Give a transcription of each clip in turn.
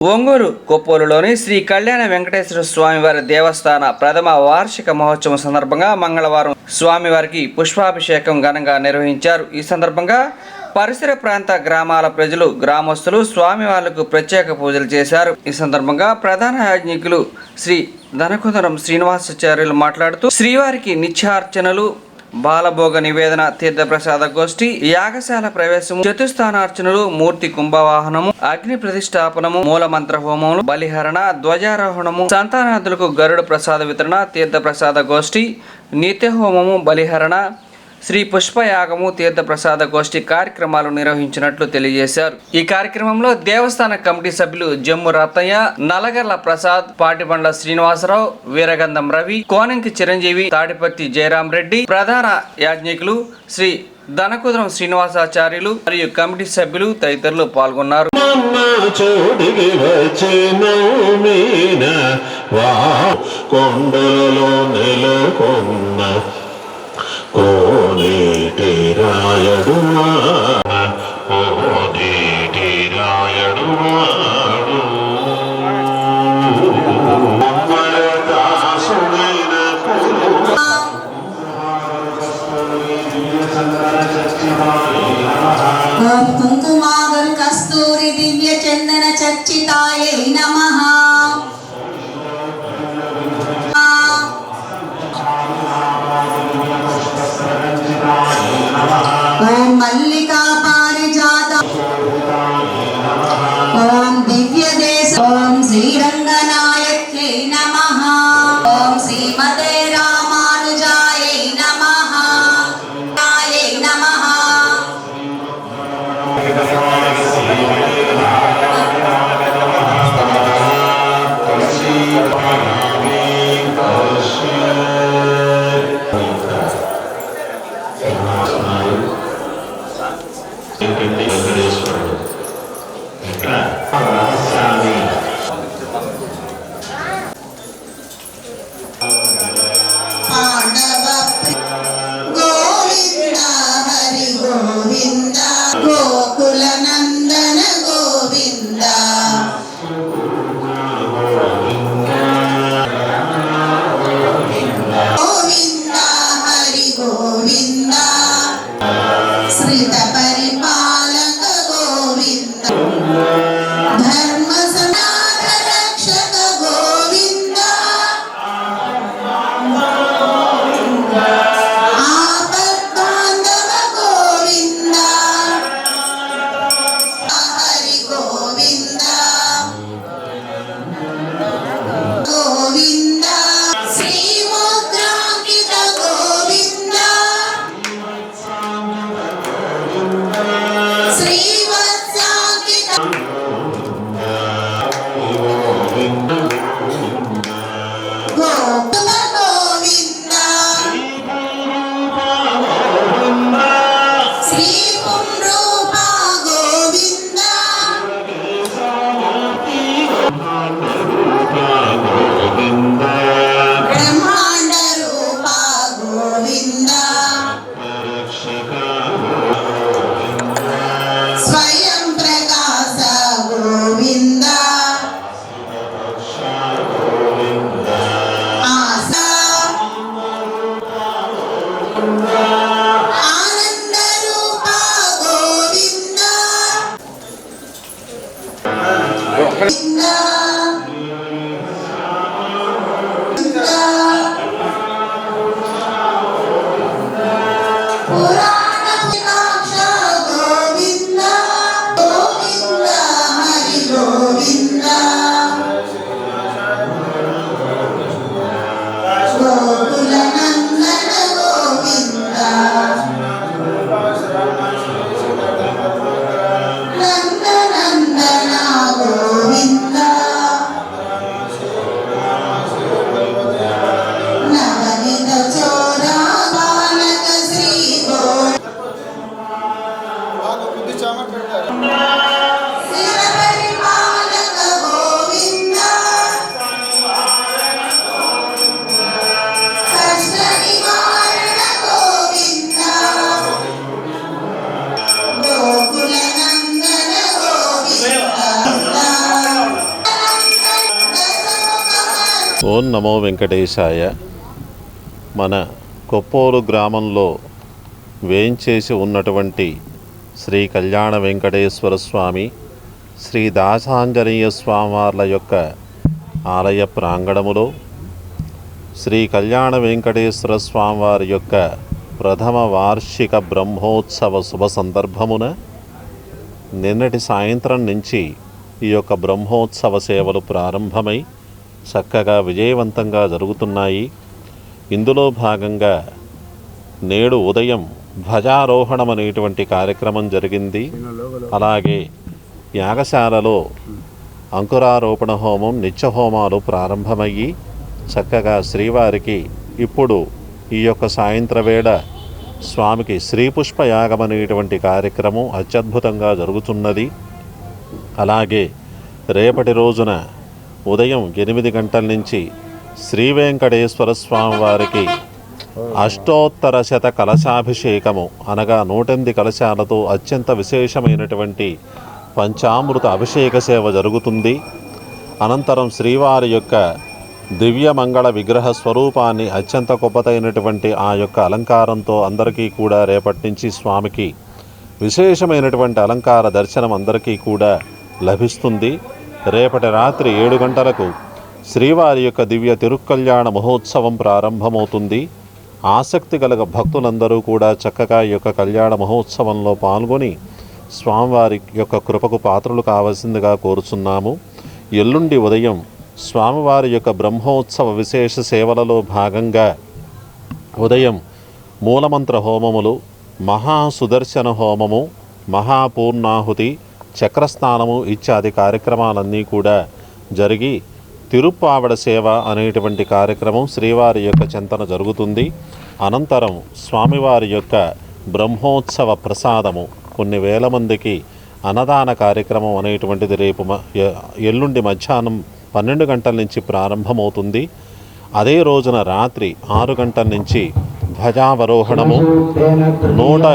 ఒంగోలు కొప్పోలులోని శ్రీ కళ్యాణ వెంకటేశ్వర స్వామివారి దేవస్థాన ప్రథమ వార్షిక మహోత్సవం సందర్భంగా మంగళవారం స్వామివారికి పుష్పాభిషేకం ఘనంగా నిర్వహించారు. ఈ సందర్భంగా పరిసర ప్రాంత గ్రామాల ప్రజలు, గ్రామస్తులు స్వామివార్లకు ప్రత్యేక పూజలు చేశారు. ఈ సందర్భంగా ప్రధాన యాజ్ఞికులు శ్రీ ధనకుందరం శ్రీనివాసాచార్యులు మాట్లాడుతూ శ్రీవారికి నిత్యార్చనలు, బాలభోగ నివేదన, తీర్థప్రసాద గోష్ఠి, యాగశాల ప్రవేశము, చతుస్థానార్చనలు, మూర్తి కుంభవాహనము, అగ్ని ప్రతిష్టాపనము, మూలమంత్ర హోమములు, బలిహరణ, ధ్వజారోహణము, సంతానాదులకు గరుడ ప్రసాద వితరణ, తీర్థప్రసాద గోష్ఠి, నిత్య హోమము, బలిహరణ, శ్రీ పుష్పయాగము, తీర్థప్రసాద గోష్ఠి కార్యక్రమాలు నిర్వహించినట్లు తెలియజేశారు. ఈ కార్యక్రమంలో దేవస్థాన కమిటీ సభ్యులు జమ్ము రత్తయ్య, నలగర్ల ప్రసాద్, పాటిబండ్ల శ్రీనివాసరావు, వీరగంధం రవి, కోనంకి చిరంజీవి, తాడిపత్తి జయరాం రెడ్డి, ప్రధాన యాజ్ఞికులు శ్రీ ధనకుదరం శ్రీనివాసాచార్యులు మరియు కమిటీ సభ్యులు తదితరులు పాల్గొన్నారు. కోనేటి రాయడు కోనేటి రాయడు కుంకుమాగరు కస్తూరి దివ్య చందన చర్చితాయై నమః. ఓం మల్లికా పారిజాత, ఓం దివ్య దేశ, ఓం శ్రీరంగనాయక్యై నమః, ఓం శ్రీమతే రామానుజాయై నమః, ాయై నమః. గోకుల నందన గోవింద, గోవింద హరి గోవింద, శ్రీత పరిపాలక గోవింద, ధర్మ సనాత రక్షక గోవింద, ఆపద్బాంధవ గోవింద, హరి గోవింద గోవింద, శ్రీముద్రాంకిత గోవింద, శ్రీవత్సాంకిత గోకుల గోవింద, శ్రీ పుంరూప గోవింద, బ్రహ్మాండ రూప గోవింద, స్వయం ప్రకాశ గోవింద, ఆసా ఆనంద రూప గోవింద, గోవింద, పురాణ వినాశ గోవింద, గోవింద హరి గోవింద, గోకుల నందన గోవింద, నందనందన గోవింద. ఓం నమో వెంకటేశాయ. మన కొప్పోలు గ్రామంలో వేంచేసి ఉన్నటువంటి శ్రీ కళ్యాణ వెంకటేశ్వర స్వామి, శ్రీ దాసాంజనేయ స్వామివార్ల యొక్క ఆలయ ప్రాంగణములో శ్రీ కళ్యాణ వెంకటేశ్వర స్వామివారి యొక్క ప్రథమ వార్షిక బ్రహ్మోత్సవ శుభ సందర్భమున నిన్నటి సాయంత్రం నుంచి ఈ యొక్క బ్రహ్మోత్సవ సేవలు ప్రారంభమై చక్కగా విజయవంతంగా జరుగుతున్నాయి. ఇందులో భాగంగా నేడు ఉదయం ధ్వజారోహణం అనేటువంటి కార్యక్రమం జరిగింది. అలాగే యాగశాలలో అంకురారోపణ హోమం, నిత్య హోమాలు ప్రారంభమయ్యి చక్కగా శ్రీవారికి ఇప్పుడు ఈ యొక్క సాయంత్రవేళ స్వామికి శ్రీపుష్ప యాగం అనేటువంటి కార్యక్రమం అత్యద్భుతంగా జరుగుతున్నది. అలాగే రేపటి రోజున ఉదయం 8 గంటల నుంచి శ్రీ వెంకటేశ్వర స్వామి వారికి అష్టోత్తర శత కలశాభిషేకము అనగా 108 కలశాలతో అత్యంత విశేషమైనటువంటి పంచామృత అభిషేక సేవ జరుగుతుంది. అనంతరం శ్రీవారి యొక్క దివ్యమంగళ విగ్రహ స్వరూపాన్ని అత్యంత గొప్పతైనటువంటి ఆ యొక్క అలంకారంతో అందరికీ కూడా రేపటి నుంచి స్వామికి విశేషమైనటువంటి అలంకార దర్శనం అందరికీ కూడా లభిస్తుంది. రేపటి రాత్రి 7 గంటలకు శ్రీవారి యొక్క దివ్య తిరుకల్యాణ మహోత్సవం ప్రారంభమవుతుంది. ఆసక్తి కలగ భక్తులందరూ కూడా చక్కగా ఈ యొక్క కళ్యాణ మహోత్సవంలో పాల్గొని స్వామివారి యొక్క కృపకు పాత్రలు కావాల్సిందిగా కోరుచున్నాము. ఎల్లుండి ఉదయం స్వామివారి యొక్క బ్రహ్మోత్సవ విశేష సేవలలో భాగంగా ఉదయం మూలమంత్ర హోమములు, మహాసుదర్శన హోమము, మహాపూర్ణాహుతి, చక్రస్నానము ఇత్యాది కార్యక్రమాలన్నీ కూడా జరిగి తిరుప్పావడ సేవ అనేటువంటి కార్యక్రమం శ్రీవారి యొక్క చింతన జరుగుతుంది. అనంతరం స్వామివారి యొక్క బ్రహ్మోత్సవ ప్రసాదము కొన్ని వేల మందికి అన్నదాన కార్యక్రమం అనేటువంటిది రేపు ఎల్లుండి మధ్యాహ్నం 12 గంటల నుంచి ప్రారంభమవుతుంది. అదే రోజున రాత్రి 6 గంటల నుంచి ధ్వజావరోహణము, 100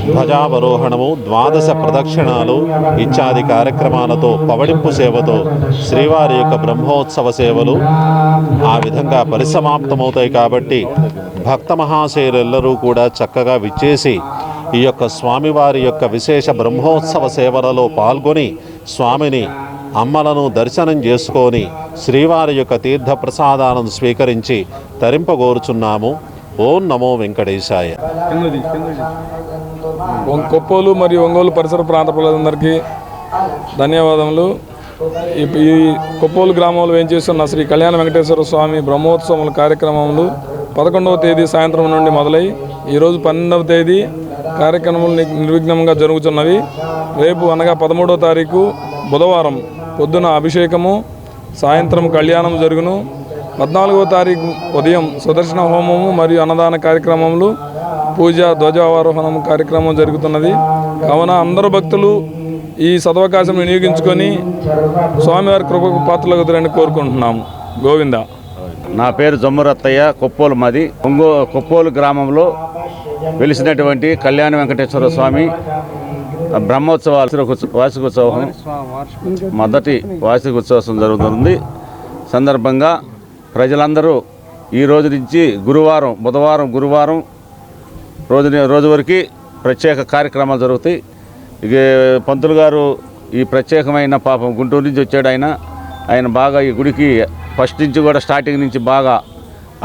ధ్వజావరోహణము, 12 ప్రదక్షిణాలు ఇత్యాది కార్యక్రమాలతో పవడింపు సేవతో శ్రీవారి యొక్క బ్రహ్మోత్సవ సేవలు ఆ విధంగా పరిసమాప్తమవుతాయి. కాబట్టి భక్త మహాశయులెల్లరూ కూడా చక్కగా విచ్చేసి ఈ యొక్క స్వామివారి యొక్క విశేష బ్రహ్మోత్సవ సేవలలో పాల్గొని స్వామిని, అమ్మలను దర్శనం చేసుకొని శ్రీవారి యొక్క తీర్థ ప్రసాదాలను స్వీకరించి తరింపగోరుచున్నాము. ఓం నమో వెంకటేశాయ. కొప్పోలు మరియు ఒంగోలు పరిసర ప్రాంత ప్రజలందరికీ ధన్యవాదములు. ఈ కొప్పోలు గ్రామంలో వేంచేస్తున్న శ్రీ కళ్యాణ వెంకటేశ్వర స్వామి బ్రహ్మోత్సవాల కార్యక్రమములు 11వ తేదీ సాయంత్రం నుండి మొదలై ఈరోజు 12వ తేదీ కార్యక్రమాలు నిర్విఘ్నంగా జరుగుతున్నవి. రేపు అనగా 13వ తారీఖు బుధవారం పొద్దున అభిషేకము, సాయంత్రం కళ్యాణం జరుగును. 14వ తారీఖు ఉదయం సుదర్శన హోమము మరియు అన్నదాన కార్యక్రమములు, పూజ, ధ్వజావరోహణం కార్యక్రమం జరుగుతున్నది. కావున అందరూ భక్తులు ఈ సదవకాశం వినియోగించుకొని స్వామివారి కృపకు పాత్రలగుతారని కోరుకుంటున్నాము. గోవింద. నా పేరు జమ్మురత్తయ్య, కొప్పోలు మాది. కొప్పోలు గ్రామంలో వెలిసినటువంటి కళ్యాణ వెంకటేశ్వర స్వామి బ్రహ్మోత్సవాలు వార్షికోత్సవం మొదటి వార్షికోత్సవం జరుగుతుంది. సందర్భంగా ప్రజలందరూ ఈ రోజు నుంచి బుధవారం, గురువారం రోజు వరకు ప్రత్యేక కార్యక్రమాలు జరుగుతాయి. ఇక పంతులు గారు ఈ ప్రత్యేకమైన పాపం గుంటూరు నుంచి వచ్చాడు. ఆయన బాగా ఈ గుడికి ఫస్ట్ నుంచి కూడా స్టార్టింగ్ నుంచి బాగా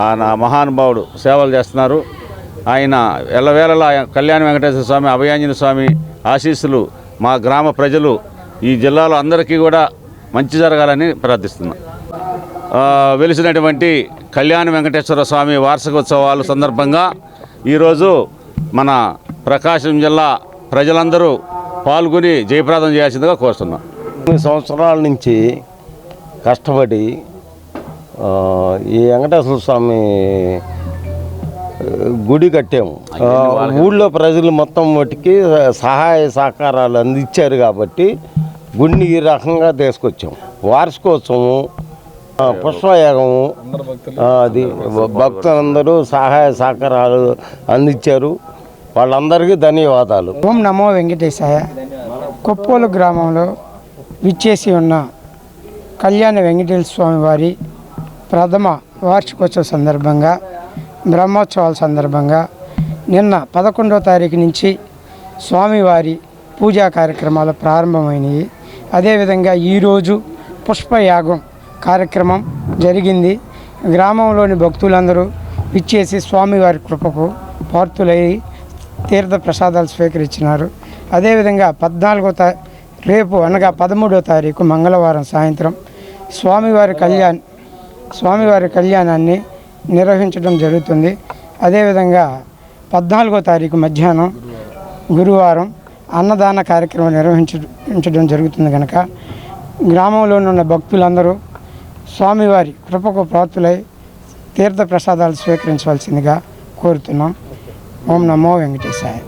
ఆయన మహానుభావుడు సేవలు చేస్తున్నారు. ఆయన ఎల్లవేళలా కళ్యాణ వెంకటేశ్వర స్వామి, అభయాంజనేయ స్వామి ఆశీస్సులు మా గ్రామ ప్రజలు, ఈ జిల్లాలో అందరికీ కూడా మంచి జరగాలని ప్రార్థిస్తున్నాం. వెలిసినటువంటి కళ్యాణ వెంకటేశ్వర స్వామి వార్షికోత్సవాల సందర్భంగా ఈరోజు మన ప్రకాశం జిల్లా ప్రజలందరూ పాల్గొని జయప్రదం చేయాల్సిందిగా కోరుతున్నాం. 3 సంవత్సరాల నుంచి కష్టపడి ఈ వెంకటేశ్వర స్వామి గుడి కట్టాము. ఊళ్ళో ప్రజలు మొత్తం మట్టికి సహాయ సహకారాలు అందించారు కాబట్టి గుడిని ఈ రకంగా తీసుకొచ్చాము. వార్షికోత్సవం, పుష్పయాగము, అది భక్తులందరూ సహాయ సహకారాలు అందించారు. వాళ్ళందరికీ ధన్యవాదాలు. ఓం నమో వెంకటేశాయ. కొప్పోలు గ్రామంలో విచ్చేసి ఉన్న కళ్యాణ వెంకటేశ్వర స్వామి వారి ప్రథమ వార్షికోత్సవ సందర్భంగా బ్రహ్మోత్సవాల సందర్భంగా నిన్న 11వ తారీఖు నుంచి స్వామివారి పూజా కార్యక్రమాలు ప్రారంభమైనవి. అదేవిధంగా ఈరోజు పుష్పయాగం కార్యక్రమం జరిగింది. గ్రామంలోని భక్తులందరూ ఇచ్చేసి స్వామివారి కృపకు పాత్రులై తీర్థ ప్రసాదాలు స్వీకరించినారు. అదేవిధంగా రేపు అనగా 13వ తారీఖు మంగళవారం సాయంత్రం స్వామివారి కళ్యాణాన్ని నిర్వహించడం జరుగుతుంది. అదేవిధంగా 14వ తారీఖు మధ్యాహ్నం గురువారం అన్నదాన కార్యక్రమం నిర్వహించడం జరుగుతుంది కనుక గ్రామంలోనున్న భక్తులందరూ స్వామివారి కృపకు పాత్రులై తీర్థ ప్రసాదాలు స్వీకరించవలసిందిగా కోరుతున్నాం. ఓం నమో వెంకటేశాయ.